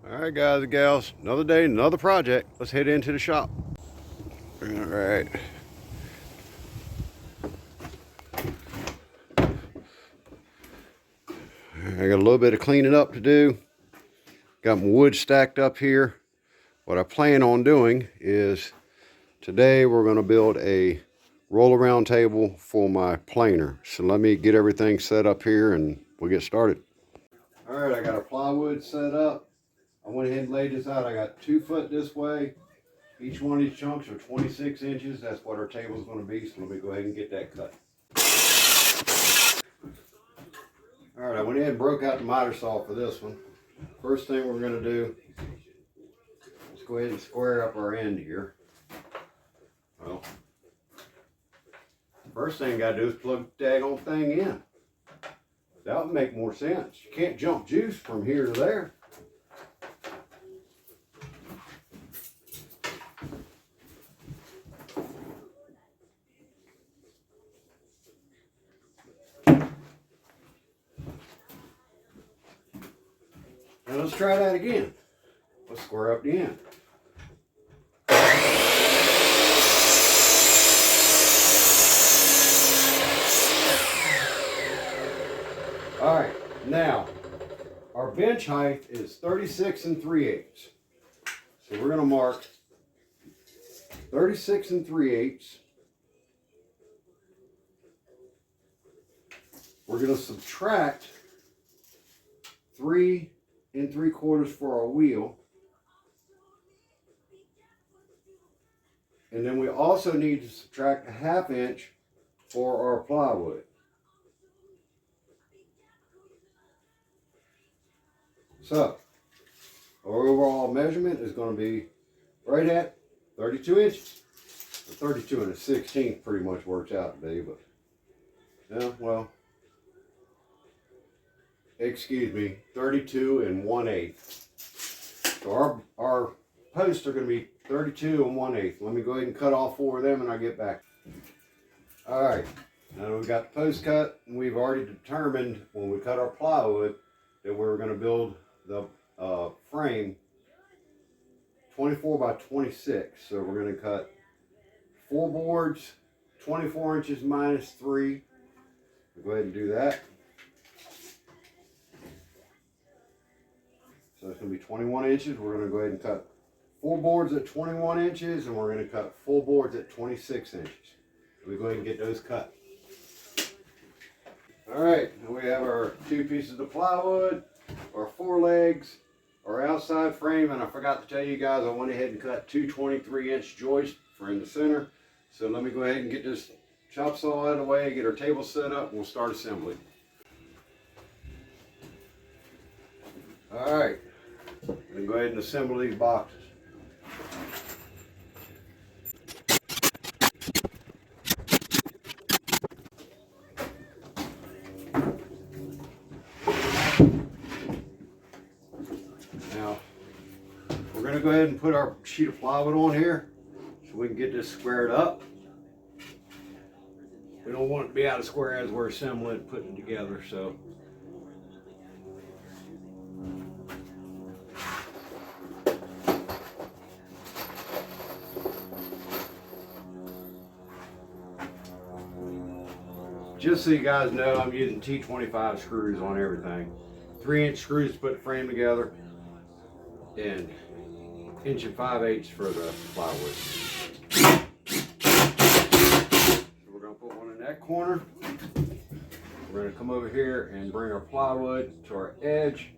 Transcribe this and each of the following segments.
All right, guys and gals, another day, another project. Let's head into the shop. All right. I got a little bit of cleaning up to do. Got my wood stacked up here. What I plan on doing is today we're going to build a roll around table for my planer. So let me get everything set up here and we'll get started. All right, I got a plywood set up. I went ahead and laid this out. I got 2 foot this way. Each one of these chunks are 26 inches. That's what our table is going to be. So let me go ahead and get that cut. All right, I went ahead and broke out the miter saw for this one. First thing we're going to do is go ahead and square up our end here. Well, first thing you got to do is plug the daggone thing in. That would make more sense. You can't jump juice from here to there. Now let's try that again. Let's square up the end. All right, now our bench height is 36 3/8. So we're going to mark 36 3/8. We're going to subtract 3 3/4 for our wheel. And then we also need to subtract a 1/2 inch for our plywood. So, our overall measurement is going to be right at 32 inches. 32 1/16 pretty much works out to be, but, yeah, well, excuse me, 32 1/8. So our posts are going to be 32 1/8. Let me go ahead and cut all 4 of them and I'll get back. All right, now we've got the post cut, and we've already determined when we cut our plywood that we're going to build the frame 24 by 26. So we're going to cut 4 boards, 24 inches minus 3. We'll go ahead and do that. So it's going to be 21 inches. We're going to go ahead and cut 4 boards at 21 inches, and we're going to cut 4 boards at 26 inches. So we go ahead and get those cut. All right, now we have our 2 pieces of plywood, our 4 legs, our outside frame, and I forgot to tell you guys, I went ahead and cut 2 23-inch joists for in the center. So let me go ahead and get this chop saw out of the way, get our table set up, and we'll start assembly. All right, then go ahead and assemble these boxes. Now, we're going to go ahead and put our sheet of plywood on here so we can get this squared up. We don't want it to be out of square as we're assembling it, putting it together, so. Just so you guys know, I'm using T25 screws on everything. 3-inch screws to put the frame together, and 1 5/8 for the plywood. So we're going to put one in that corner. We're going to come over here and bring our plywood to our edge.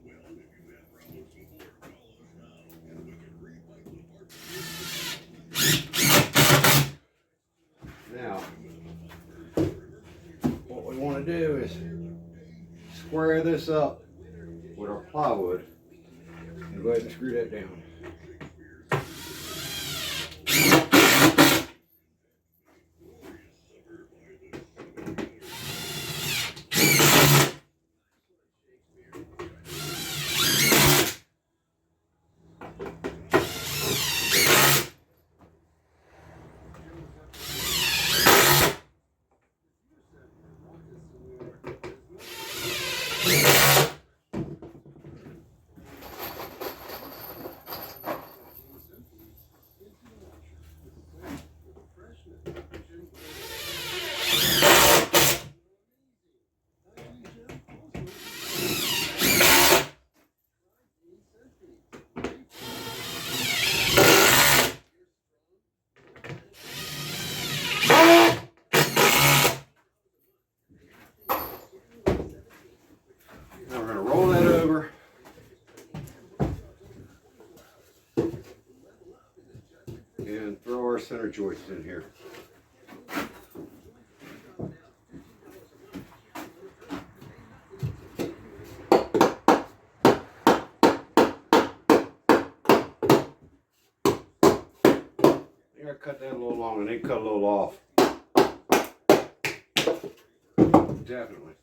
Now, what we want to do is square this up with our plywood and go ahead and screw that down. and throw our center joist in here. I cut that a little long and then cut a little off. Definitely.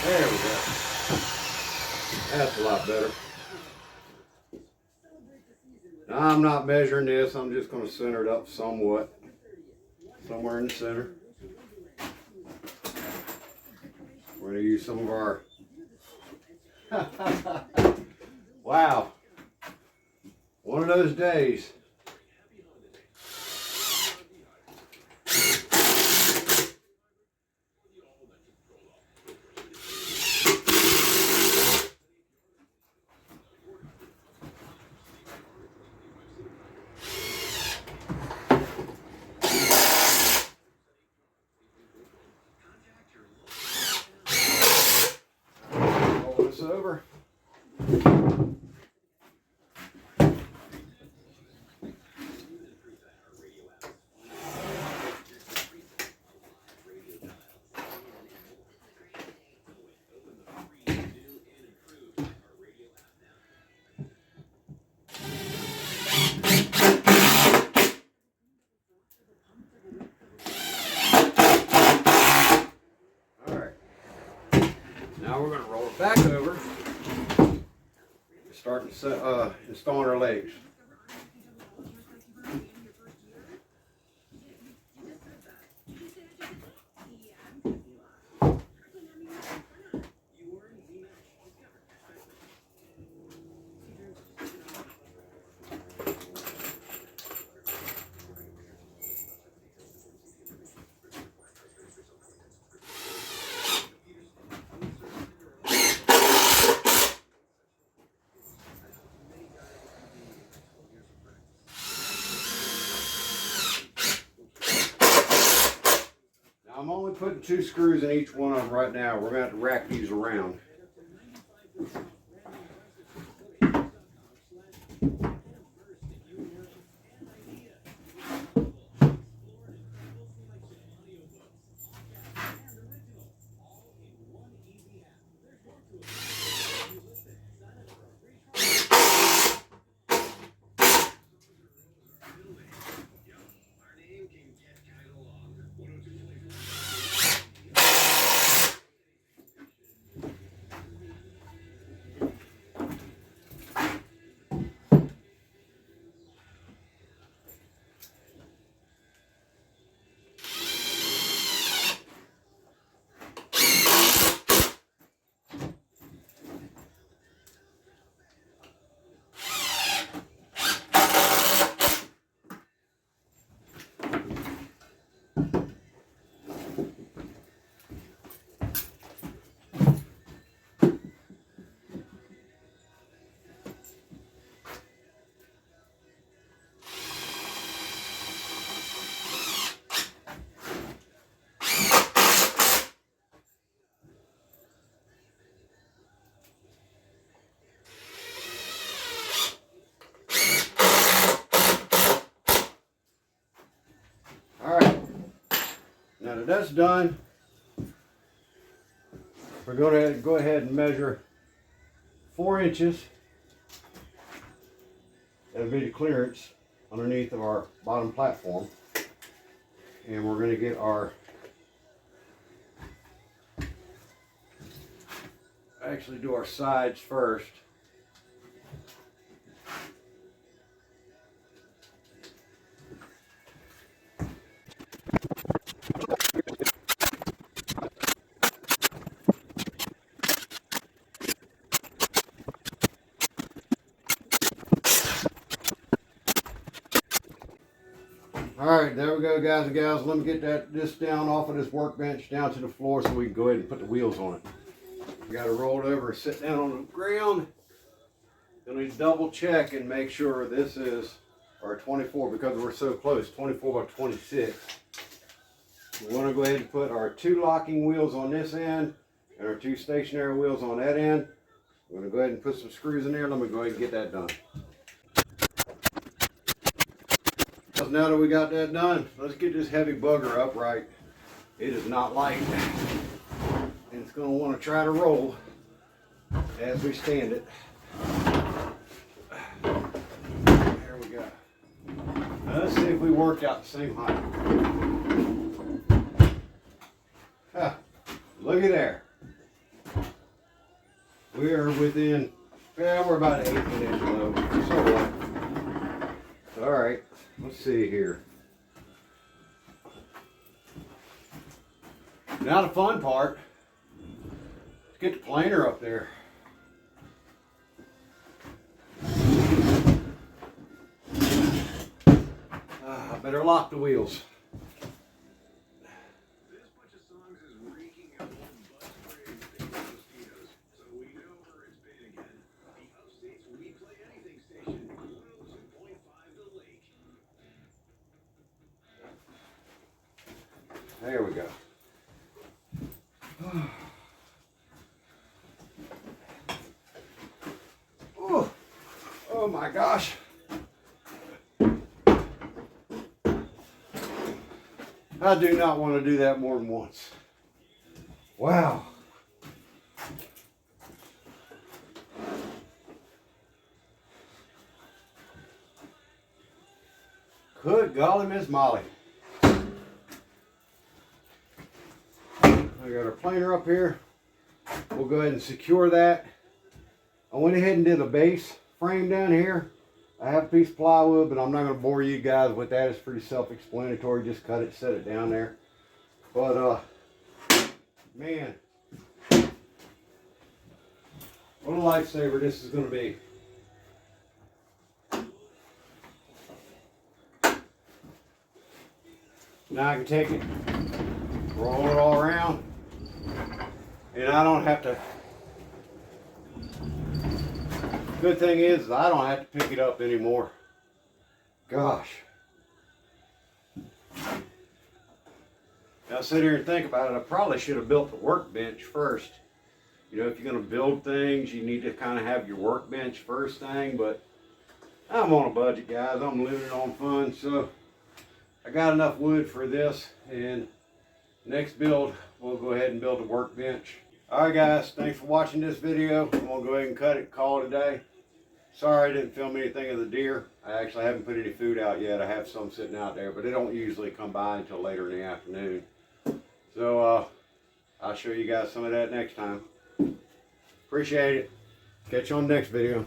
There we go. That's a lot better. Now, I'm not measuring this. I'm just going to center it up somewhat. Somewhere in the center. We're going to use some of our... Wow. One of those days. Over. All right. Now we're going to roll it back over. Start installing our legs. I'm only putting 2 screws in each one of them right now. We're going to have to rack these around. Now that that's done, we're going to go ahead and measure 4 inches. That'll be the clearance underneath of our bottom platform. And we're going to get our, actually do our sides first. Alright, there we go, guys and gals. Let me get this down off of this workbench down to the floor so we can go ahead and put the wheels on it. We got to roll it over and sit down on the ground. You'll need to double check and make sure this is our 24, because we're so close, 24 by 26. We want to go ahead and put our 2 locking wheels on this end and our 2 stationary wheels on that end. We're going to go ahead and put some screws in there. Let me go ahead and get that done. So now that we got that done, let's get this heavy bugger upright. It is not light, and it's going to want to try to roll as we stand it. There we go. Now let's see if we worked out the same height. Look at there. We are within, we're about 1/8 of an inch low. So what? All right, let's see here. Now the fun part, let's get the planer up there. I better lock the wheels. There we go. Oh, oh my gosh. I do not want to do that more than once. Wow. Good golly, Miss Molly. I got our planer up here. We'll go ahead and secure that. I went ahead and did a base frame down here. I have a piece of plywood, but I'm not going to bore you guys with that. It's pretty self-explanatory. Just cut it, set it down there. But man, what a lifesaver this is going to be. Now I can take it, roll it all around, and I don't have to. Good thing is I don't have to pick it up anymore. Gosh. Now sit here and think about it. I probably should have built the workbench first. You know, if you're going to build things, you need to kind of have your workbench first thing, but I'm on a budget, guys. I'm living on funds, so I got enough wood for this, and next build, we'll go ahead and build a workbench. Alright guys, thanks for watching this video. I'm going to go ahead and cut it, call it a day. Sorry I didn't film anything of the deer. I actually haven't put any food out yet. I have some sitting out there, but they don't usually come by until later in the afternoon. So I'll show you guys some of that next time. Appreciate it. Catch you on the next video.